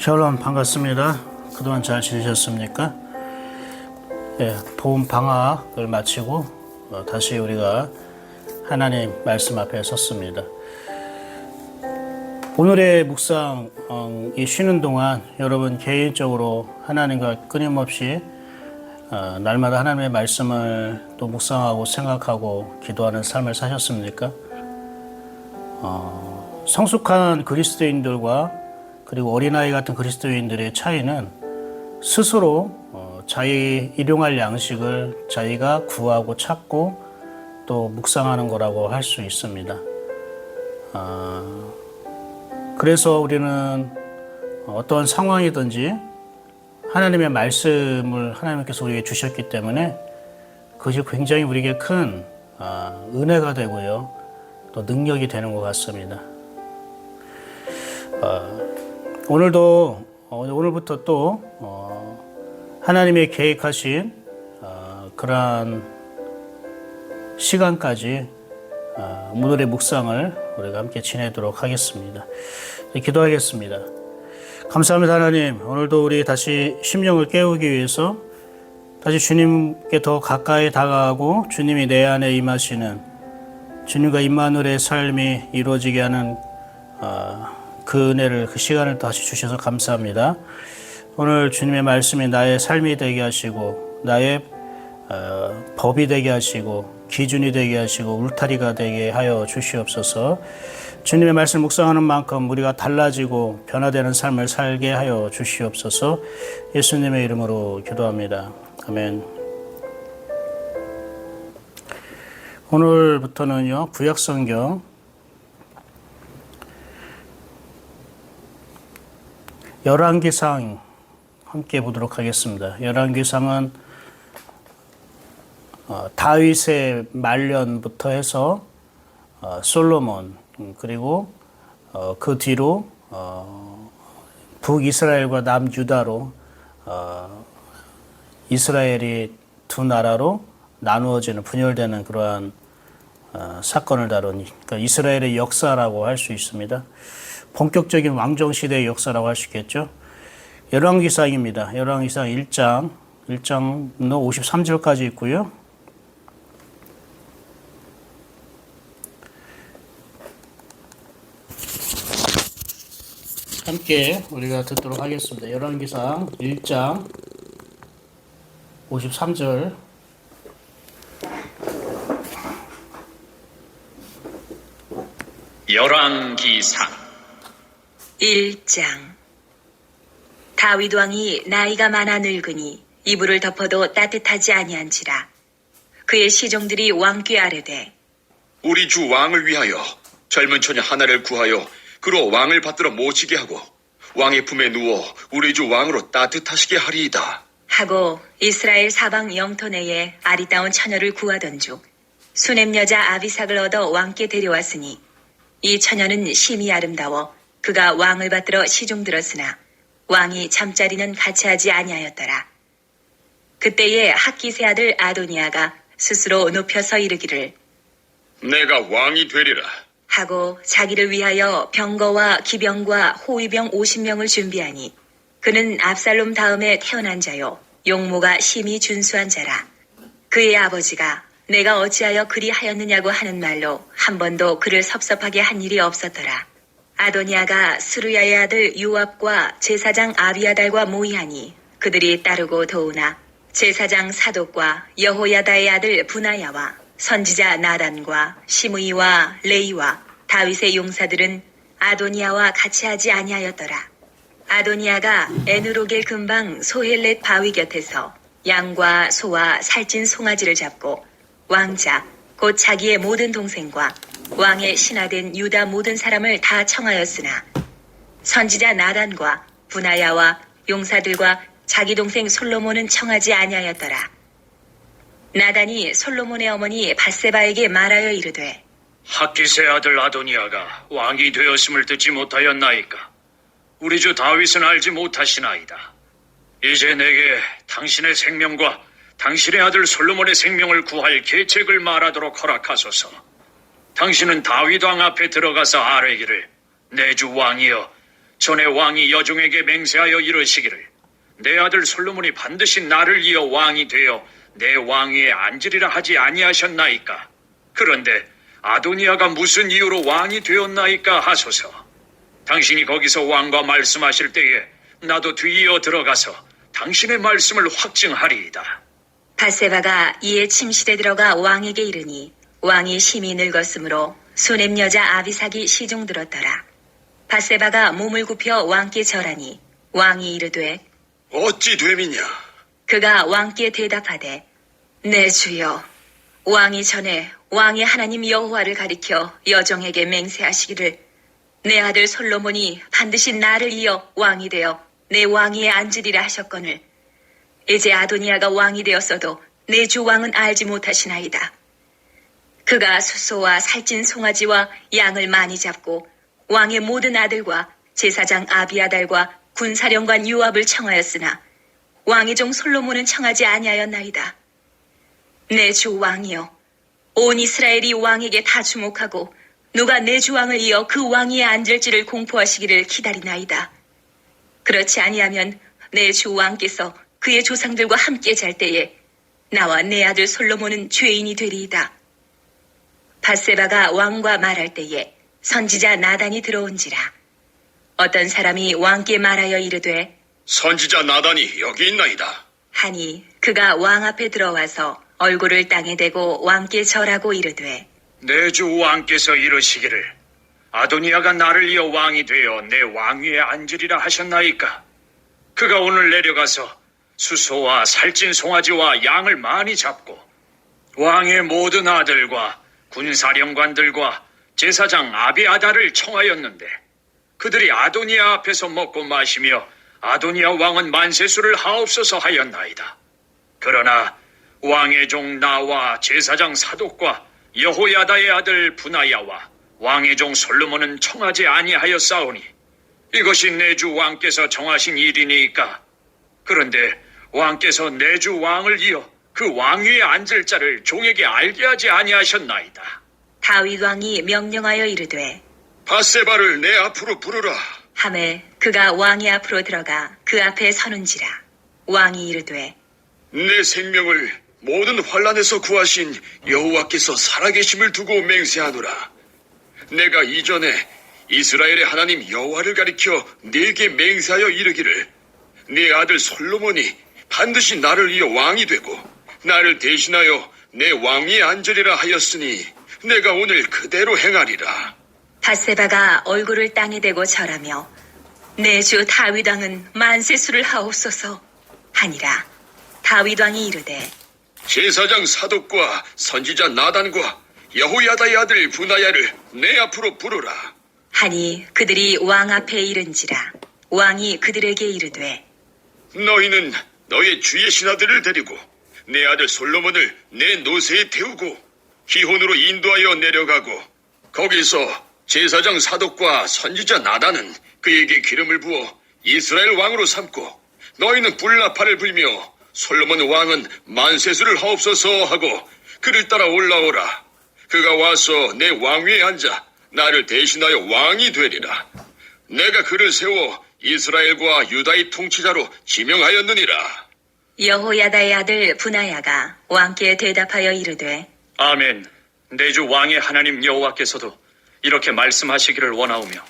샬롬, 반갑습니다. 그동안 잘 지내셨습니까? 봄 방학을 마치고 다시 우리가 하나님 말씀 앞에 섰습니다. 오늘의 묵상이 쉬는 동안 여러분 개인적으로 하나님과 끊임없이 날마다 하나님의 말씀을 또 묵상하고 생각하고 기도하는 삶을 사셨습니까? 성숙한 그리스도인들과 그리고 어린아이 같은 그리스도인들의 차이는 스스로 자기 일용할 양식을 자기가 구하고 찾고 또 묵상하는 거라고 할 수 있습니다. 그래서 우리는 어떤 상황이든지 하나님의 말씀을 하나님께서 우리에게 주셨기 때문에 그것이 굉장히 우리에게 큰 은혜가 되고요. 또 능력이 되는 것 같습니다. 오늘부터 또 하나님의 계획하신 그러한 시간까지 오늘의 묵상을 우리가 함께 지내도록 하겠습니다. 기도하겠습니다. 감사합니다. 하나님, 오늘도 우리 다시 심령을 깨우기 위해서 다시 주님께 더 가까이 다가가고 주님이 내 안에 임하시는 주님과 임마누엘의 삶이 이루어지게 하는 그 은혜를, 그 시간을 다시 주셔서 감사합니다. 오늘 주님의 말씀이 나의 삶이 되게 하시고 나의 법이 되게 하시고 기준이 되게 하시고 울타리가 되게 하여 주시옵소서. 주님의 말씀 묵상하는 만큼 우리가 달라지고 변화되는 삶을 살게 하여 주시옵소서. 예수님의 이름으로 기도합니다. 아멘. 오늘부터는요, 구약성경 열왕기상 함께 보도록 하겠습니다. 열왕기상은 다윗의 말년부터 해서 솔로몬, 그리고 그 뒤로 북이스라엘과 남유다로 이스라엘이 두 나라로 나누어지는, 분열되는 그러한 사건을 다룬, 그러니까 이스라엘의 역사라고 할 수 있습니다. 본격적인 왕정시대의 역사라고 할 수 있겠죠. 열왕기상입니다. 열왕기상 1장 53절까지 있고요. 함께 우리가 듣도록 하겠습니다. 열왕기상 1장 53절. 열왕기상 1장. 다윗 왕이 나이가 많아 늙으니 이불을 덮어도 따뜻하지 아니한지라. 그의 시종들이 왕께 아뢰되 우리 주 왕을 위하여 젊은 처녀 하나를 구하여 그로 왕을 받들어 모시게 하고 왕의 품에 누워 우리 주 왕으로 따뜻하시게 하리이다 하고 이스라엘 사방 영토 내에 아리따운 처녀를 구하던중 수넴 여자 아비삭을 얻어 왕께 데려왔으니 이 처녀는 심히 아름다워 그가 왕을 받들어 시종들었으나 왕이 잠자리는 같이 하지 아니하였더라. 그때에 학기세 아들 아도니아가 스스로 높여서 이르기를 내가 왕이 되리라 하고 자기를 위하여 병거와 기병과 호위병 50명을 준비하니 그는 압살롬 다음에 태어난 자요 용모가 심히 준수한 자라. 그의 아버지가 내가 어찌하여 그리 하였느냐고 하는 말로 한 번도 그를 섭섭하게 한 일이 없었더라. 아도니아가 스루야의 아들 요압과 제사장 아비아달과 모이하니 그들이 따르고 도우나 제사장 사독과 여호야다의 아들 분하야와 선지자 나단과 시므이와 레이와 다윗의 용사들은 아도니아와 같이 하지 아니하였더라. 아도니아가 에누로겔 근방 소헬렛 바위 곁에서 양과 소와 살찐 송아지를 잡고 왕자 곧 자기의 모든 동생과 왕의 신하된 유다 모든 사람을 다 청하였으나 선지자 나단과 분하야와 용사들과 자기 동생 솔로몬은 청하지 아니하였더라. 나단이 솔로몬의 어머니 밧세바에게 말하여 이르되 학기세 아들 아도니아가 왕이 되었음을 듣지 못하였나이까? 우리 주 다윗은 알지 못하시나이다. 이제 내게 당신의 생명과 당신의 아들 솔로몬의 생명을 구할 계책을 말하도록 허락하소서. 당신은 다윗 왕 앞에 들어가서 아뢰기를 내 주 왕이여 전에 왕이 여종에게 맹세하여 이르시기를 내 아들 솔로몬이 반드시 나를 이어 왕이 되어 내 왕위에 앉으리라 하지 아니하셨나이까. 그런데 아도니아가 무슨 이유로 왕이 되었나이까 하소서. 당신이 거기서 왕과 말씀하실 때에 나도 뒤이어 들어가서 당신의 말씀을 확증하리이다. 바세바가 이에 침실에 들어가 왕에게 이르니 왕이 심히 늙었으므로 수넴 여자 아비삭이 시중 들었더라. 바세바가 몸을 굽혀 왕께 절하니 왕이 이르되 어찌 됨이냐? 그가 왕께 대답하되 내 주여 왕이 전에 왕의 하나님 여호와를 가리켜 여종에게 맹세하시기를 내 아들 솔로몬이 반드시 나를 이어 왕이 되어 내 왕위에 앉으리라 하셨거늘 이제 아도니아가 왕이 되었어도 내 주 왕은 알지 못하시나이다. 그가 수소와 살찐 송아지와 양을 많이 잡고 왕의 모든 아들과 제사장 아비아달과 군사령관 요압을 청하였으나 왕의 종 솔로몬은 청하지 아니하였나이다. 내 주 왕이여 온 이스라엘이 왕에게 다 주목하고 누가 내 주 왕을 이어 그 왕위에 앉을지를 공포하시기를 기다리나이다. 그렇지 아니하면 내 주 왕께서 그의 조상들과 함께 잘 때에 나와 내 아들 솔로몬은 죄인이 되리이다. 바세바가 왕과 말할 때에 선지자 나단이 들어온지라. 어떤 사람이 왕께 말하여 이르되 선지자 나단이 여기 있나이다. 하니 그가 왕 앞에 들어와서 얼굴을 땅에 대고 왕께 절하고 이르되 내 주 왕께서 이르시기를 아도니아가 나를 이어 왕이 되어 내 왕위에 앉으리라 하셨나이까. 그가 오늘 내려가서 수소와 살찐 송아지와 양을 많이 잡고 왕의 모든 아들과 군사령관들과 제사장 아비아달을 청하였는데 그들이 아도니아 앞에서 먹고 마시며 아도니아 왕은 만세수를 하옵소서 하였나이다. 그러나 왕의 종 나와 제사장 사독과 여호야다의 아들 분하야와 왕의 종 솔로몬은 청하지 아니하였사오니 이것이 내 주 왕께서 정하신 일이니까. 그런데 왕께서 내 주 왕을 이어 그 왕위에 앉을 자를 종에게 알게 하지 아니하셨나이다. 다윗 왕이 명령하여 이르되 바세바를 내 앞으로 부르라. 하매 그가 왕의 앞으로 들어가 그 앞에 서는지라. 왕이 이르되 내 생명을 모든 환란에서 구하신 여호와께서 살아계심을 두고 맹세하노라. 내가 이전에 이스라엘의 하나님 여호와를 가리켜 네게 맹세하여 이르기를 네 아들 솔로몬이 반드시 나를 이어 왕이 되고 나를 대신하여 내 왕위에 앉으리라 하였으니 내가 오늘 그대로 행하리라. 바세바가 얼굴을 땅에 대고 절하며 내 주 다윗 왕은 만세수를 하옵소서 하니라. 다윗 왕이 이르되 제사장 사독과 선지자 나단과 여호야다의 아들 분하야를 내 앞으로 부르라. 하니 그들이 왕 앞에 이른지라. 왕이 그들에게 이르되 너희는 너의 주의 신하들을 데리고 내 아들 솔로몬을 내 노새에 태우고 기혼으로 인도하여 내려가고 거기서 제사장 사독과 선지자 나단은 그에게 기름을 부어 이스라엘 왕으로 삼고 너희는 불나팔을 불며 솔로몬 왕은 만세수를 하옵소서 하고 그를 따라 올라오라. 그가 와서 내 왕위에 앉아 나를 대신하여 왕이 되리라. 내가 그를 세워 이스라엘과 유다의 통치자로 지명하였느니라. 여호야다의 아들 분하야가 왕께 대답하여 이르되 아멘. 내 주 왕의 하나님 여호와께서도 이렇게 말씀하시기를 원하오며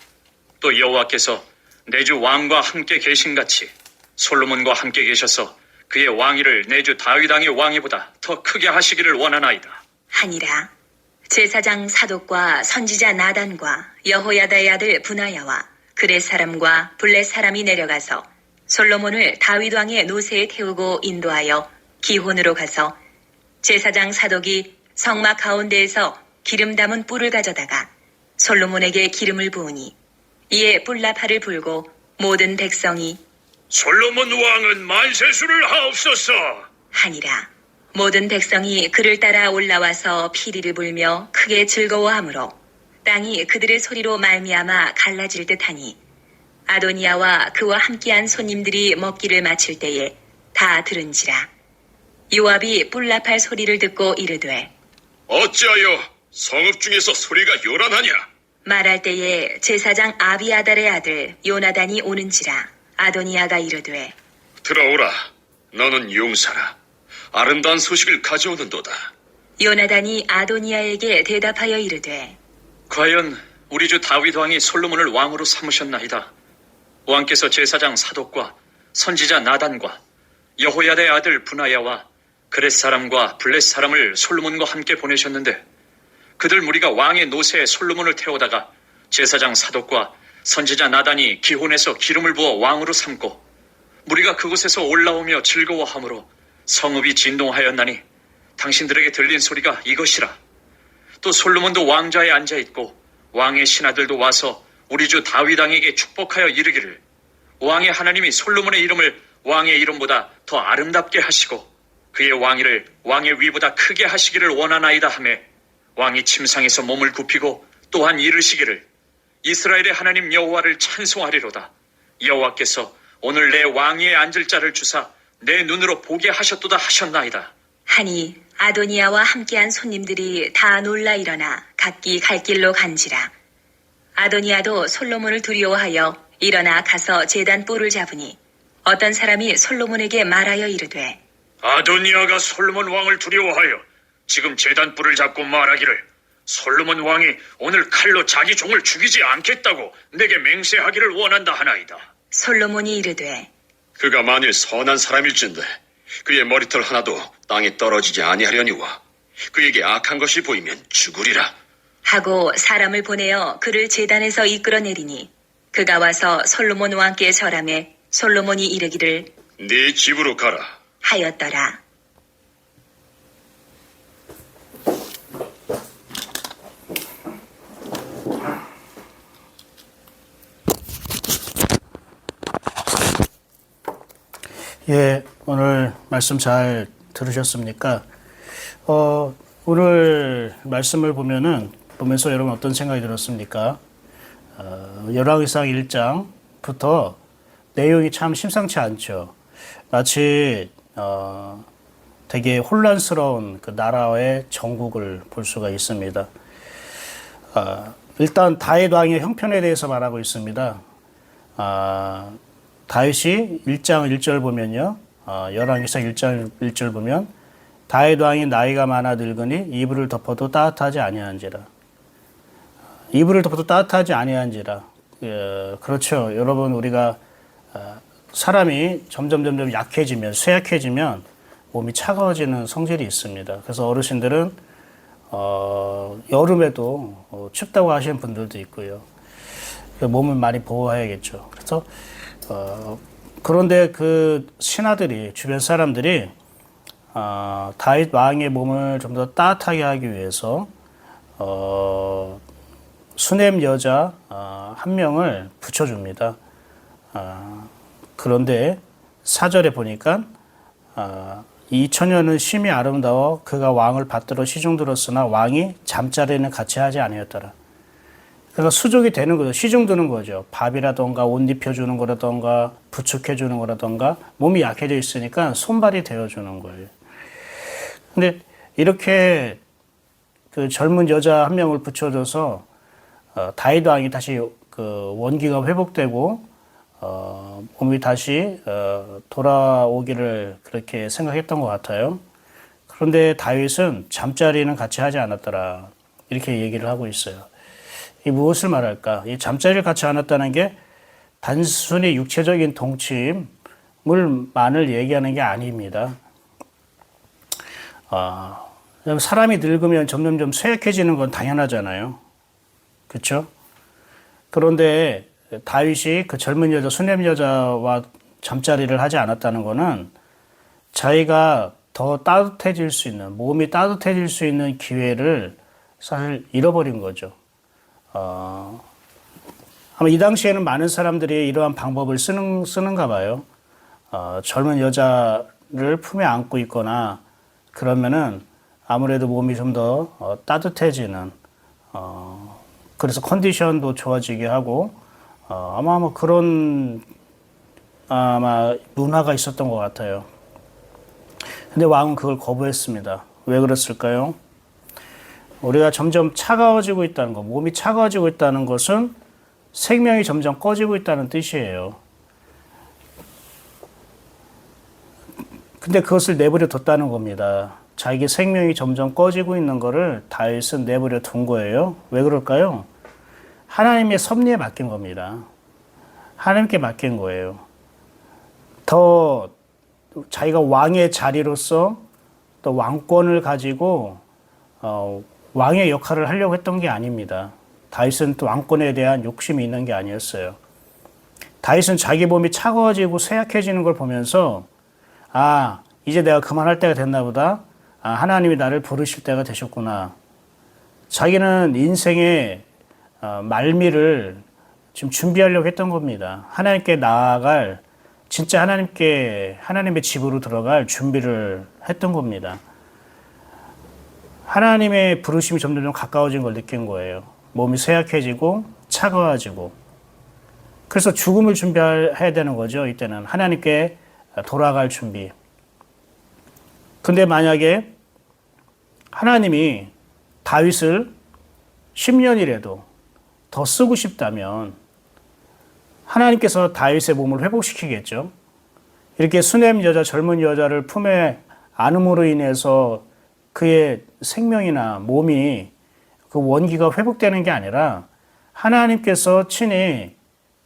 또 여호와께서 내 주 왕과 함께 계신같이 솔로몬과 함께 계셔서 그의 왕위를 내 주 다윗 왕의 왕위보다 더 크게 하시기를 원하나이다. 하니라. 제사장 사독과 선지자 나단과 여호야다의 아들 분하야와 그렛 사람과 블렛 사람이 내려가서 솔로몬을 다윗 왕의 노새에 태우고 인도하여 기혼으로 가서 제사장 사독이 성막 가운데에서 기름 담은 뿔을 가져다가 솔로몬에게 기름을 부으니 이에 뿔나팔을 불고 모든 백성이 솔로몬 왕은 만세수를 하옵소서 하니라. 모든 백성이 그를 따라 올라와서 피리를 불며 크게 즐거워하므로 땅이 그들의 소리로 말미암아 갈라질 듯하니 아도니아와 그와 함께한 손님들이 먹기를 마칠 때에 다 들은지라. 요압이 뿔나팔 소리를 듣고 이르되 어찌하여 성읍 중에서 소리가 요란하냐? 말할 때에 제사장 아비아달의 아들 요나단이 오는지라. 아도니아가 이르되 들어오라. 너는 용사라. 아름다운 소식을 가져오는도다. 요나단이 아도니아에게 대답하여 이르되 과연 우리 주 다윗 왕이 솔로몬을 왕으로 삼으셨나이다. 왕께서 제사장 사독과 선지자 나단과 여호야다의 아들 브나야와 그렛 사람과 블렛 사람을 솔로몬과 함께 보내셨는데 그들 무리가 왕의 노새에 솔로몬을 태우다가 제사장 사독과 선지자 나단이 기혼에서 기름을 부어 왕으로 삼고 무리가 그곳에서 올라오며 즐거워하므로 성읍이 진동하였나니 당신들에게 들린 소리가 이것이라. 또 솔로몬도 왕좌에 앉아있고 왕의 신하들도 와서 우리 주 다윗 왕에게 축복하여 이르기를 왕의 하나님이 솔로몬의 이름을 왕의 이름보다 더 아름답게 하시고 그의 왕위를 왕의 위보다 크게 하시기를 원하나이다 하매 왕이 침상에서 몸을 굽히고 또한 이르시기를 이스라엘의 하나님 여호와를 찬송하리로다. 여호와께서 오늘 내 왕위에 앉을 자를 주사 내 눈으로 보게 하셨도다 하셨나이다. 하니 아도니아와 함께한 손님들이 다 놀라 일어나 각기 갈 길로 간지라. 아도니아도 솔로몬을 두려워하여 일어나 가서 제단 뿔을 잡으니 어떤 사람이 솔로몬에게 말하여 이르되 아도니아가 솔로몬 왕을 두려워하여 지금 제단 뿔을 잡고 말하기를 솔로몬 왕이 오늘 칼로 자기 종을 죽이지 않겠다고 내게 맹세하기를 원한다 하나이다. 솔로몬이 이르되 그가 만일 선한 사람일진데 그의 머리털 하나도 땅에 떨어지지 아니하려니와 그에게 악한 것이 보이면 죽으리라. 하고 사람을 보내어 그를 제단에서 이끌어내리니 그가 와서 솔로몬 왕께 절하매 솔로몬이 이르기를 네 집으로 가라. 하였더라. 예, 오늘 말씀 잘 들으셨습니까? 오늘 말씀을 보면서 여러분 어떤 생각이 들었습니까? 열왕기상 1장부터 내용이 참 심상치 않죠. 마치 되게 혼란스러운 그 나라의 정국을 볼 수가 있습니다. 일단 다윗 왕의 형편에 대해서 말하고 있습니다. 다윗이 1장 1절 보면요. 열왕기상 1장 1절 보면 다윗 왕이 나이가 많아 늙으니 이불을 덮어도 따뜻하지 아니한지라. 이불을 덮어도 따뜻하지 아니한지라. 그렇죠. 여러분 우리가 사람이 점점 약해지면 쇠약해지면 몸이 차가워지는 성질이 있습니다. 그래서 어르신들은 여름에도 춥다고 하시는 분들도 있고요. 몸을 많이 보호해야겠죠. 그래서 그런데 그 신하들이 주변 사람들이 다윗 왕의 몸을 좀 더 따뜻하게 하기 위해서 수넴 여자 한 명을 붙여줍니다. 그런데 4절에 보니까 이 처녀는 심히 아름다워 그가 왕을 받들어 시중들었으나 왕이 잠자리는 같이 하지 아니었더라. 그러니까 수족이 되는 거죠. 시중드는 거죠. 밥이라던가 옷 입혀주는 거라던가 부축해주는 거라던가 몸이 약해져 있으니까 손발이 되어주는 거예요. 근데 이렇게 그 젊은 여자 한 명을 붙여줘서 다윗 왕이 다시 그 원기가 회복되고 몸이 다시 돌아오기를 그렇게 생각했던 것 같아요. 그런데 다윗은 잠자리는 같이 하지 않았더라. 이렇게 얘기를 하고 있어요. 이 무엇을 말할까? 이 잠자리를 같이 않았다는 게 단순히 육체적인 동침을만을 얘기하는 게 아닙니다. 사람이 늙으면 점점점 쇠약해지는 건 당연하잖아요. 그렇죠? 그런데 다윗이 그 젊은 여자, 수넴 여자와 잠자리를 하지 않았다는 것은 자기가 더 따뜻해질 수 있는, 몸이 따뜻해질 수 있는 기회를 사실 잃어버린 거죠. 아마 이 당시에는 많은 사람들이 이러한 방법을 쓰는가 봐요. 젊은 여자를 품에 안고 있거나 그러면은 아무래도 몸이 좀 더 따뜻해지는, 그래서 컨디션도 좋아지게 하고, 아마 그런 문화가 있었던 것 같아요. 근데 왕은 그걸 거부했습니다. 왜 그랬을까요? 우리가 점점 차가워지고 있다는 것, 몸이 차가워지고 있다는 것은 생명이 점점 꺼지고 있다는 뜻이에요. 근데 그것을 내버려 뒀다는 겁니다. 자기 생명이 점점 꺼지고 있는 것을 다윗은 내버려 둔 거예요. 왜 그럴까요? 하나님의 섭리에 맡긴 겁니다. 하나님께 맡긴 거예요. 더 자기가 왕의 자리로서 또 왕권을 가지고 왕의 역할을 하려고 했던 게 아닙니다. 다윗은 또 왕권에 대한 욕심이 있는 게 아니었어요. 다윗은 자기 몸이 차가워지고 쇠약해지는 걸 보면서 아, 이제 내가 그만할 때가 됐나 보다. 아, 하나님이 나를 부르실 때가 되셨구나. 자기는 인생의 말미를 지금 준비하려고 했던 겁니다. 하나님께 나아갈, 진짜 하나님의 집으로 들어갈 준비를 했던 겁니다. 하나님의 부르심이 점점 가까워진 걸 느낀 거예요. 몸이 쇠약해지고 차가워지고. 그래서 죽음을 준비해야 되는 거죠. 이때는 하나님께 돌아갈 준비. 근데 만약에 하나님이 다윗을 10년이라도 더 쓰고 싶다면 하나님께서 다윗의 몸을 회복시키겠죠. 이렇게 수냄 여자, 젊은 여자를 품에 안음으로 인해서 그의 생명이나 몸이 그 원기가 회복되는 게 아니라 하나님께서 친히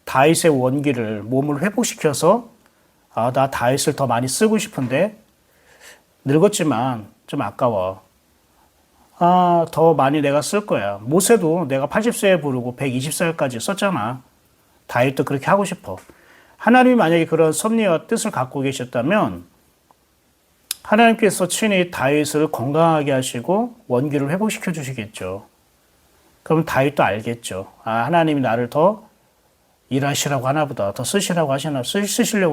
다윗의 원기를, 몸을 회복시켜서 아, 나 다윗을 더 많이 쓰고 싶은데 늙었지만 좀 아까워. 아, 더 많이 내가 쓸 거야. 모세도 내가 80세에 부르고 120살까지 썼잖아. 다윗도 그렇게 하고 싶어. 하나님이 만약에 그런 섭리와 뜻을 갖고 계셨다면 하나님께서 친히 다윗을 건강하게 하시고 원기를 회복시켜 주시겠죠. 그럼 다윗도 알겠죠. 아, 하나님이 나를 더 일하시라고 하나 보다. 더 쓰시려고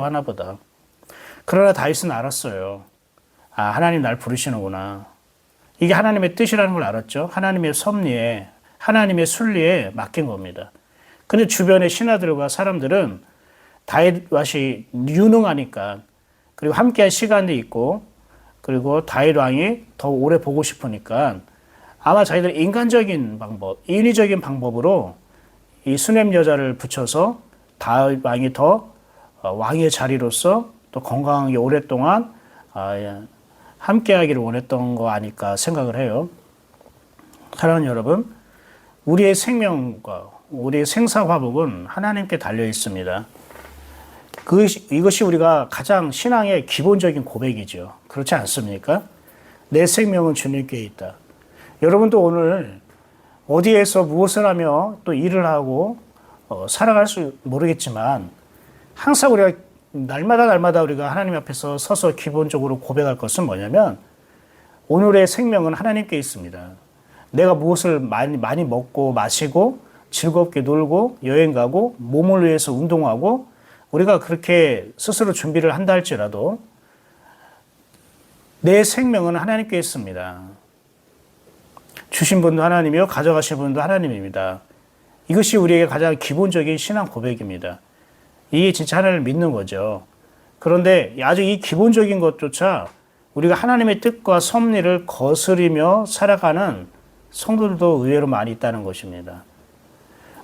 하나 보다. 그러나 다윗은 알았어요. 아, 하나님 날 부르시는구나. 이게 하나님의 뜻이라는 걸 알았죠. 하나님의 섭리에, 하나님의 순리에 맡긴 겁니다. 근데 주변의 신하들과 사람들은 다윗 왕이 유능하니까, 그리고 함께할 시간이 있고, 그리고 다윗 왕이 더 오래 보고 싶으니까 아마 자기들 인간적인 방법, 인위적인 방법으로 이 수냄 여자를 붙여서 다윗 왕이 더 왕의 자리로서 또 건강하게 오랫동안 함께하기를 원했던 거 아닐까 생각을 해요. 사랑하는 여러분, 우리의 생명과 우리의 생사화복은 하나님께 달려 있습니다. 이것이 우리가 가장 신앙의 기본적인 고백이죠. 그렇지 않습니까? 내 생명은 주님께 있다. 여러분도 오늘 어디에서 무엇을 하며 또 일을 하고 살아갈 수 모르겠지만 항상 우리가 날마다 우리가 하나님 앞에서 서서 기본적으로 고백할 것은 뭐냐면 오늘의 생명은 하나님께 있습니다. 내가 무엇을 많이 먹고 마시고 즐겁게 놀고 여행 가고 몸을 위해서 운동하고 우리가 그렇게 스스로 준비를 한다 할지라도 내 생명은 하나님께 있습니다. 주신 분도 하나님이요 가져가신 분도 하나님입니다. 이것이 우리에게 가장 기본적인 신앙 고백입니다. 이게 진짜 하나님을 믿는 거죠. 그런데 아주 이 기본적인 것조차 우리가 하나님의 뜻과 섭리를 거스리며 살아가는 성도들도 의외로 많이 있다는 것입니다.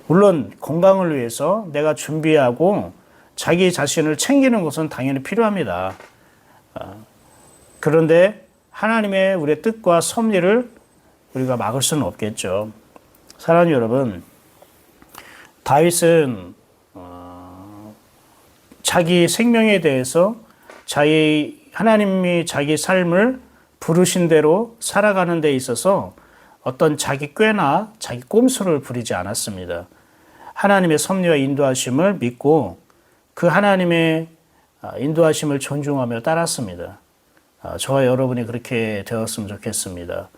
물론 건강을 위해서 내가 준비하고 자기 자신을 챙기는 것은 당연히 필요합니다. 그런데 하나님의 우리의 뜻과 섭리를 우리가 막을 수는 없겠죠. 사랑하는 여러분, 다윗은 자기 생명에 대해서 하나님이 자기 삶을 부르신 대로 살아가는 데 있어서 어떤 자기 꾀나 자기 꼼수를 부리지 않았습니다. 하나님의 섭리와 인도하심을 믿고 그 하나님의 인도하심을 존중하며 따랐습니다. 저와 여러분이 그렇게 되었으면 좋겠습니다.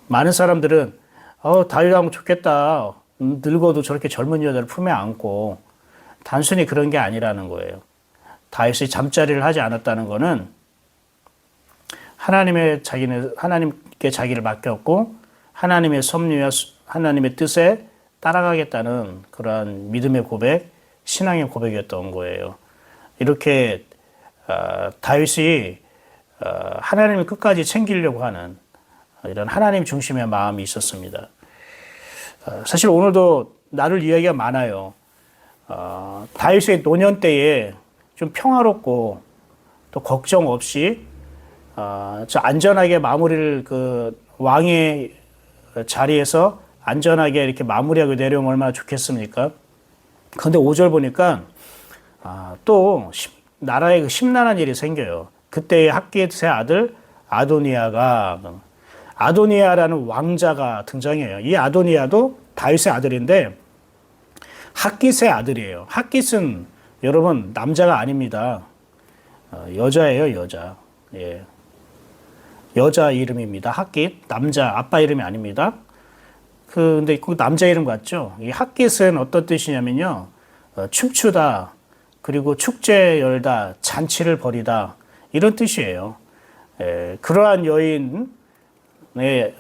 많은 사람들은 다윗하면 좋겠다. 늙어도 저렇게 젊은 여자를 품에 안고 단순히 그런 게 아니라는 거예요. 다윗이 잠자리를 하지 않았다는 것은 하나님께 자기를 맡겼고 하나님의 섭리와 하나님의 뜻에 따라가겠다는 그러한 믿음의 고백, 신앙의 고백이었던 거예요. 이렇게 다윗이 하나님을 끝까지 챙기려고 하는 이런 하나님 중심의 마음이 있었습니다. 사실 오늘도 나눌 이야기가 많아요. 다윗의 노년 때에 좀 평화롭고 또 걱정 없이 저 안전하게 마무리를 그 왕의 자리에서 안전하게 이렇게 마무리하고 내려오면 얼마나 좋겠습니까? 그런데 5절 보니까 또 나라에 그 심란한 일이 생겨요. 그때 학깃의 아들 아도니아라는 왕자가 등장해요. 이 아도니아도 다윗의 아들인데 학깃의 아들이에요. 학깃은 여러분 남자가 아닙니다. 여자예요, 여자. 예. 여자 이름입니다. 학깃. 남자 아빠 이름이 아닙니다. 근데 그 남자 이름 같죠? 이 학깃은 어떤 뜻이냐면요. 춤추다, 그리고 축제 열다, 잔치를 벌이다, 이런 뜻이에요. 그러한 여인의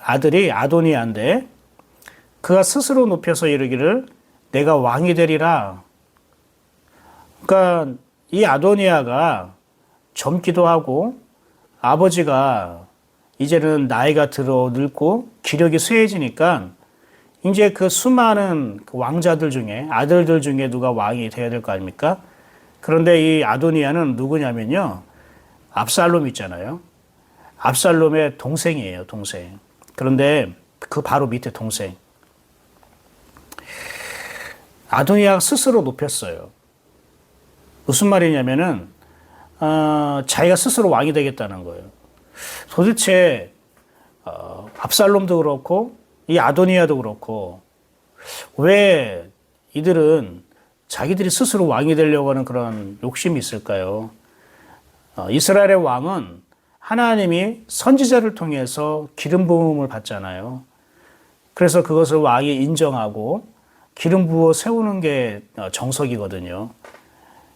아들이 아도니아인데 그가 스스로 높여서 이르기를 내가 왕이 되리라. 그러니까 이 아도니아가 젊기도 하고 아버지가 이제는 나이가 들어 늙고 기력이 쇠해지니까 이제 그 수많은 왕자들 중에 아들들 중에 누가 왕이 되어야 될 거 아닙니까? 그런데 이 아도니아는 누구냐면요. 압살롬 있잖아요. 압살롬의 동생이에요, 동생. 그런데 그 바로 밑에 동생. 아도니아가 스스로 높였어요. 무슨 말이냐면은, 자기가 스스로 왕이 되겠다는 거예요. 도대체, 압살롬도 그렇고, 이 아도니아도 그렇고, 왜 이들은 자기들이 스스로 왕이 되려고 하는 그런 욕심이 있을까요? 이스라엘의 왕은 하나님이 선지자를 통해서 기름 부음을 받잖아요. 그래서 그것을 왕이 인정하고 기름 부어 세우는 게 정석이거든요.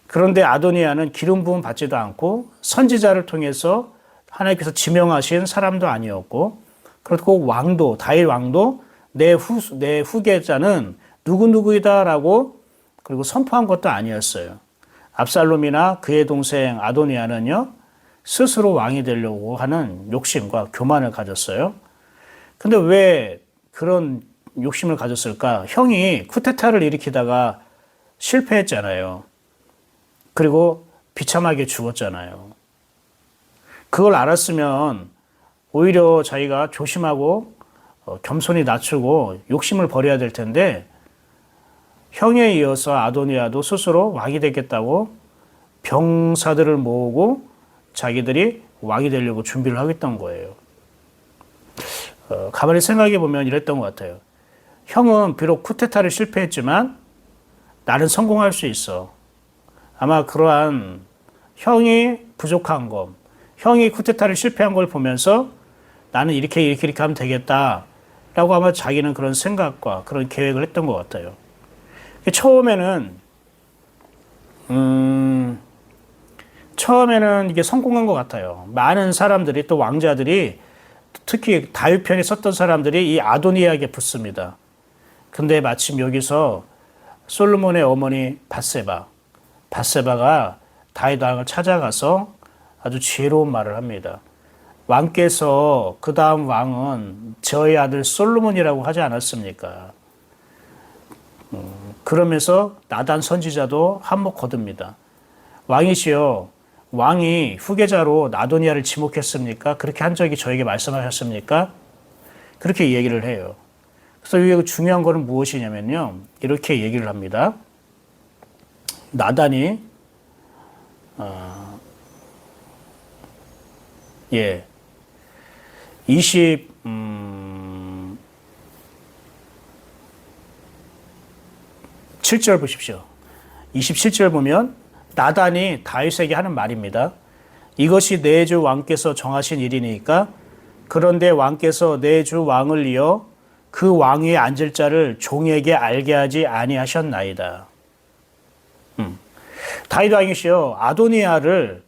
그런데 아도니아는 기름 부음 받지도 않고 선지자를 통해서 하나님께서 지명하신 사람도 아니었고, 그리고 왕도, 다윗 왕도 내 후계자는 누구누구이다라고 그리고 선포한 것도 아니었어요. 압살롬이나 그의 동생 아도니아는요, 스스로 왕이 되려고 하는 욕심과 교만을 가졌어요. 근데 왜 그런 욕심을 가졌을까? 형이 쿠데타를 일으키다가 실패했잖아요. 그리고 비참하게 죽었잖아요. 그걸 알았으면 오히려 자기가 조심하고 겸손히 낮추고 욕심을 버려야 될 텐데, 형에 이어서 아도니아도 스스로 왕이 되겠다고 병사들을 모으고 자기들이 왕이 되려고 준비를 하겠던 거예요. 가만히 생각해 보면 이랬던 것 같아요. 형은 비록 쿠데타를 실패했지만 나는 성공할 수 있어. 아마 그러한 형이 부족한 것, 형이 쿠데타를 실패한 걸 보면서 나는 이렇게 하면 되겠다라고 아마 자기는 그런 생각과 그런 계획을 했던 것 같아요. 처음에는 이게 성공한 것 같아요. 많은 사람들이, 또 왕자들이, 특히 다윗 편에 섰던 사람들이 이 아도니아에게 붙습니다. 근데 마침 여기서 솔로몬의 어머니 밧세바가 다윗 왕을 찾아가서 아주 지혜로운 말을 합니다. 왕께서 그 다음 왕은 저의 아들 솔로몬이라고 하지 않았습니까? 그러면서 나단 선지자도 한몫 거둡니다. 왕이시여, 왕이 후계자로 아도니아를 지목했습니까? 그렇게 한 적이 저에게 말씀하셨습니까? 그렇게 얘기를 해요. 그래서 여기 중요한 거는 무엇이냐면요, 이렇게 얘기를 합니다. 나단이 27절 보십시오. 27절 보면 나단이 다윗에게 하는 말입니다. 이것이 내 주 왕께서 정하신 일이니까, 그런데 왕께서 내 주 왕을 이어 그 왕 위에 앉을 자를 종에게 알게 하지 아니하셨나이다. 다윗 왕이시여, 아도니아를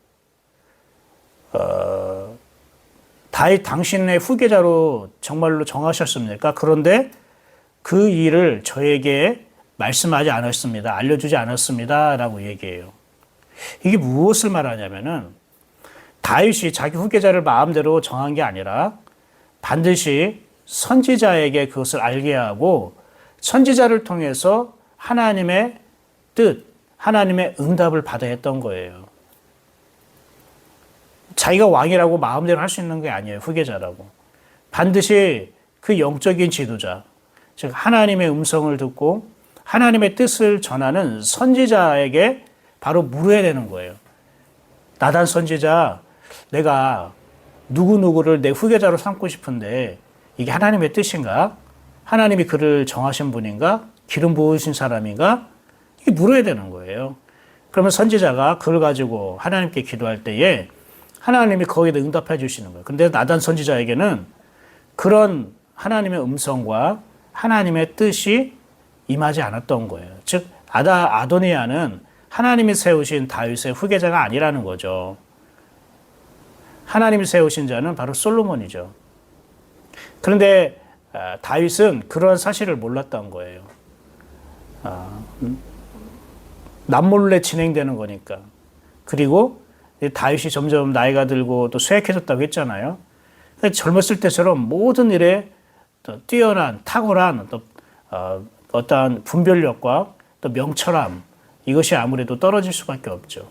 다윗 당신의 후계자로 정말로 정하셨습니까? 그런데 그 일을 저에게 말씀하지 않았습니다. 알려주지 않았습니다. 라고 얘기해요. 이게 무엇을 말하냐면은 다윗이 자기 후계자를 마음대로 정한 게 아니라 반드시 선지자에게 그것을 알게 하고 선지자를 통해서 하나님의 뜻, 하나님의 응답을 받아야 했던 거예요. 자기가 왕이라고 마음대로 할 수 있는 게 아니에요. 후계자라고. 반드시 그 영적인 지도자, 즉 하나님의 음성을 듣고 하나님의 뜻을 전하는 선지자에게 바로 물어야 되는 거예요. 나단 선지자, 내가 누구누구를 내 후계자로 삼고 싶은데 이게 하나님의 뜻인가? 하나님이 그를 정하신 분인가? 기름 부으신 사람인가? 이게 물어야 되는 거예요. 그러면 선지자가 그걸 가지고 하나님께 기도할 때에 하나님이 거기에 응답해 주시는 거예요. 근데 나단 선지자에게는 그런 하나님의 음성과 하나님의 뜻이 임하지 않았던 거예요. 즉 아도니아는 하나님이 세우신 다윗의 후계자가 아니라는 거죠. 하나님이 세우신 자는 바로 솔로몬이죠. 그런데 다윗은 그런 사실을 몰랐던 거예요. 남몰래 진행되는 거니까. 그리고 다윗이 점점 나이가 들고 또 쇠약해졌다고 했잖아요. 젊었을 때처럼 모든 일에 또 뛰어난 탁월한 어떠한 분별력과 또 명철함, 이것이 아무래도 떨어질 수밖에 없죠.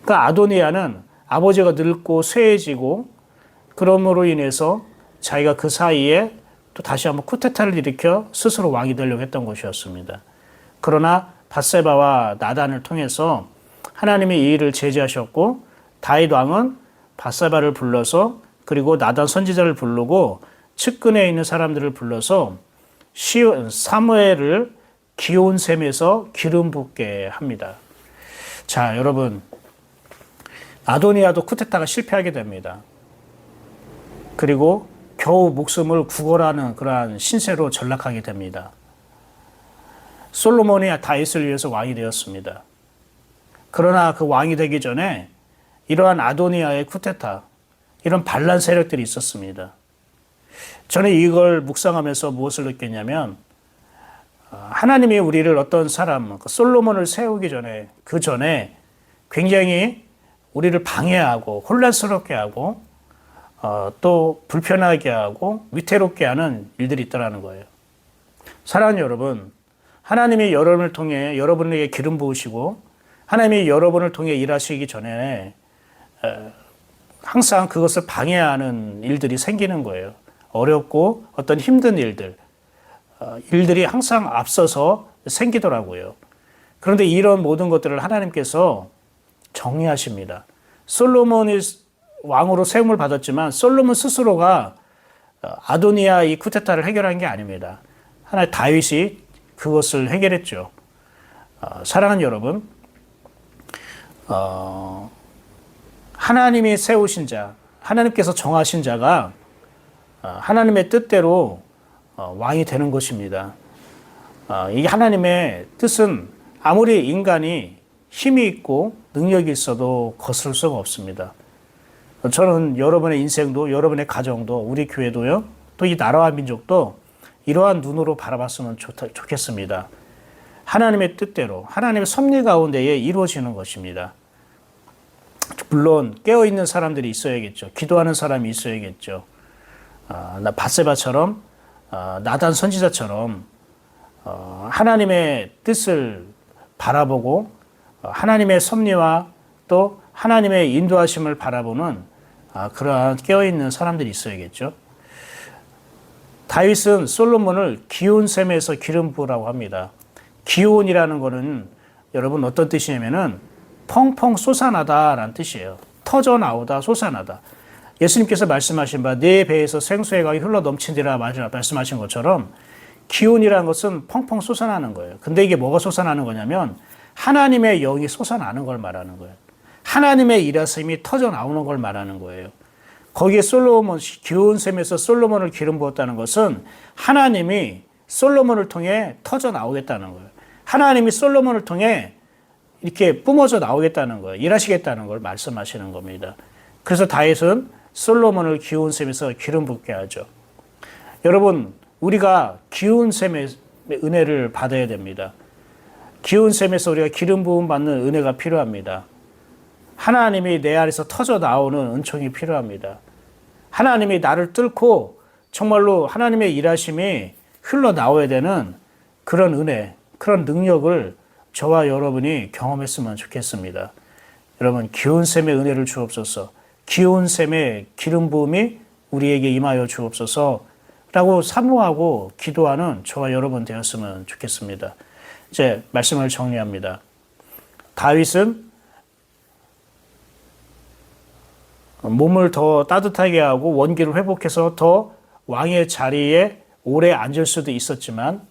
그러니까 아도니아는 아버지가 늙고 쇠해지고 그러므로 인해서 자기가 그 사이에 또 다시 한번 쿠데타를 일으켜 스스로 왕이 되려고 했던 것이었습니다. 그러나 밧세바와 나단을 통해서 하나님이 이 일을 제지하셨고 다윗 왕은 밧세바를 불러서 그리고 나단 선지자를 부르고 측근에 있는 사람들을 불러서 사무엘을 기온샘에서 기름 붓게 합니다. 자, 여러분, 아도니아도 쿠데타가 실패하게 됩니다. 그리고 겨우 목숨을 구걸하는 그러한 신세로 전락하게 됩니다. 솔로몬이 다윗을 위해서 왕이 되었습니다. 그러나 그 왕이 되기 전에 이러한 아도니아의 쿠데타, 이런 반란 세력들이 있었습니다. 저는 이걸 묵상하면서 무엇을 느꼈냐면 하나님이 우리를 어떤 사람, 솔로몬을 세우기 전에 그 전에 굉장히 우리를 방해하고 혼란스럽게 하고 또 불편하게 하고 위태롭게 하는 일들이 있다는 거예요. 사랑하는 여러분, 하나님이 여러분을 통해 여러분에게 기름 부으시고 하나님이 여러분을 통해 일하시기 전에 항상 그것을 방해하는 일들이 생기는 거예요. 어렵고 어떤 힘든 일들이 항상 앞서서 생기더라고요. 그런데 이런 모든 것들을 하나님께서 정리하십니다. 솔로몬이 왕으로 세움을 받았지만 솔로몬 스스로가 아도니아 이 쿠데타를 해결한 게 아닙니다. 하나님 다윗이 그것을 해결했죠. 사랑하는 여러분, 하나님이 세우신 자, 하나님께서 정하신 자가 하나님의 뜻대로 왕이 되는 것입니다. 이 하나님의 뜻은 아무리 인간이 힘이 있고 능력이 있어도 거스를 수가 없습니다. 저는 여러분의 인생도, 여러분의 가정도, 우리 교회도요, 또 이 나라와 민족도 이러한 눈으로 바라봤으면 좋겠습니다. 하나님의 뜻대로, 하나님의 섭리 가운데에 이루어지는 것입니다. 물론 깨어있는 사람들이 있어야겠죠. 기도하는 사람이 있어야겠죠. 밧세바처럼, 나단 선지자처럼 하나님의 뜻을 바라보고 하나님의 섭리와 또 하나님의 인도하심을 바라보는 그러한 깨어있는 사람들이 있어야겠죠. 다윗은 솔로몬을 기온샘에서 기름 부으라고 합니다. 기온이라는 것은 여러분 어떤 뜻이냐면은 펑펑 솟아나다라는 뜻이에요. 터져 나오다, 솟아나다. 예수님께서 말씀하신 바 내 배에서 생수의 강이 흘러 넘치리라 말씀하신 것처럼 기온이라는 것은 펑펑 솟아나는 거예요. 근데 이게 뭐가 솟아나는 거냐면 하나님의 영이 솟아나는 걸 말하는 거예요. 하나님의 일하심이 터져 나오는 걸 말하는 거예요. 거기에 기온샘에서 솔로몬을 기름 부었다는 것은 하나님이 솔로몬을 통해 터져 나오겠다는 거예요. 하나님이 솔로몬을 통해 이렇게 뿜어져 나오겠다는 거예요. 일하시겠다는 걸 말씀하시는 겁니다. 그래서 다윗은 솔로몬을 기온샘에서 기름 붓게 하죠. 여러분, 우리가 기온샘의 은혜를 받아야 됩니다. 기온샘에서 우리가 기름 부음 받는 은혜가 필요합니다. 하나님이 내 안에서 터져 나오는 은총이 필요합니다. 하나님이 나를 뚫고 정말로 하나님의 일하심이 흘러나와야 되는 그런 은혜, 그런 능력을 저와 여러분이 경험했으면 좋겠습니다. 여러분, 기온 샘의 은혜를 주옵소서, 기온 샘의 기름 부음이 우리에게 임하여 주옵소서 라고 사모하고 기도하는 저와 여러분 되었으면 좋겠습니다. 이제 말씀을 정리합니다. 다윗은 몸을 더 따뜻하게 하고 원기를 회복해서 더 왕의 자리에 오래 앉을 수도 있었지만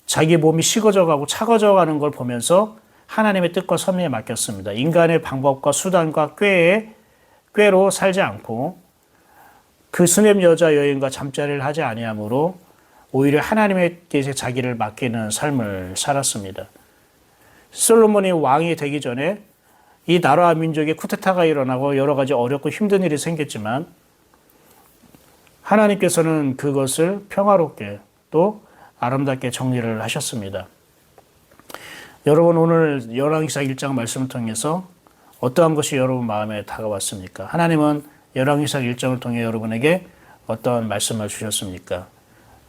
자기 몸이 식어져 가고 차가져 가는 걸 보면서 하나님의 뜻과 섭리에 맡겼습니다. 인간의 방법과 수단과 꾀로 살지 않고 그 수냄 여자 여인과 잠자리를 하지 아니하므로 오히려 하나님께 자기를 맡기는 삶을 살았습니다. 솔로몬이 왕이 되기 전에 이 나라와 민족에 쿠데타가 일어나고 여러 가지 어렵고 힘든 일이 생겼지만 하나님께서는 그것을 평화롭게 또 아름답게 정리를 하셨습니다. 여러분, 오늘 열왕기사 1장 말씀을 통해서 어떠한 것이 여러분 마음에 다가왔습니까? 하나님은 열왕기사 1장을 통해 여러분에게 어떤 말씀을 주셨습니까?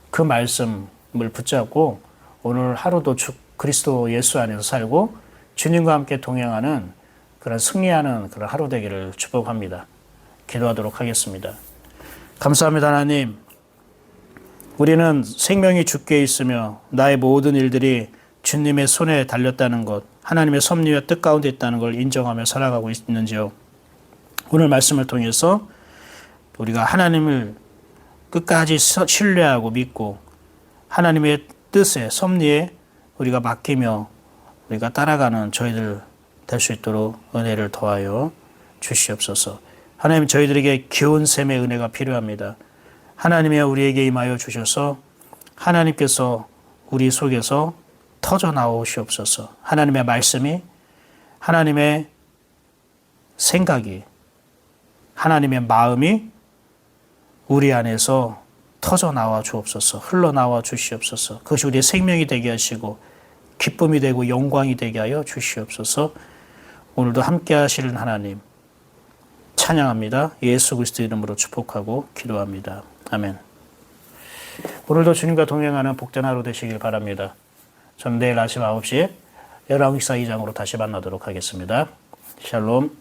그 말씀을 붙잡고 오늘 하루도 그리스도 예수 안에서 살고 주님과 함께 동행하는 그런 승리하는 그런 하루 되기를 축복합니다. 기도하도록 하겠습니다. 감사합니다, 하나님. 우리는 생명이 주께 있으며 나의 모든 일들이 주님의 손에 달렸다는 것, 하나님의 섭리와 뜻 가운데 있다는 걸 인정하며 살아가고 있는지요. 오늘 말씀을 통해서 우리가 하나님을 끝까지 신뢰하고 믿고 하나님의 뜻에 섭리에 우리가 맡기며 우리가 따라가는 저희들 될 수 있도록 은혜를 더하여 주시옵소서. 하나님, 저희들에게 기온 샘의 은혜가 필요합니다. 하나님이 우리에게 임하여 주셔서 하나님께서 우리 속에서 터져 나오시옵소서. 하나님의 말씀이, 하나님의 생각이, 하나님의 마음이 우리 안에서 터져 나와 주옵소서. 흘러나와 주시옵소서. 그것이 우리의 생명이 되게 하시고 기쁨이 되고 영광이 되게 하여 주시옵소서. 오늘도 함께 하시는 하나님 찬양합니다. 예수 그리스도 이름으로 축복하고 기도합니다. 아멘. 오늘도 주님과 동행하는 복된 하루 되시길 바랍니다. 저는 내일 아침 9시에 열왕기사 2장으로 다시 만나도록 하겠습니다. 샬롬.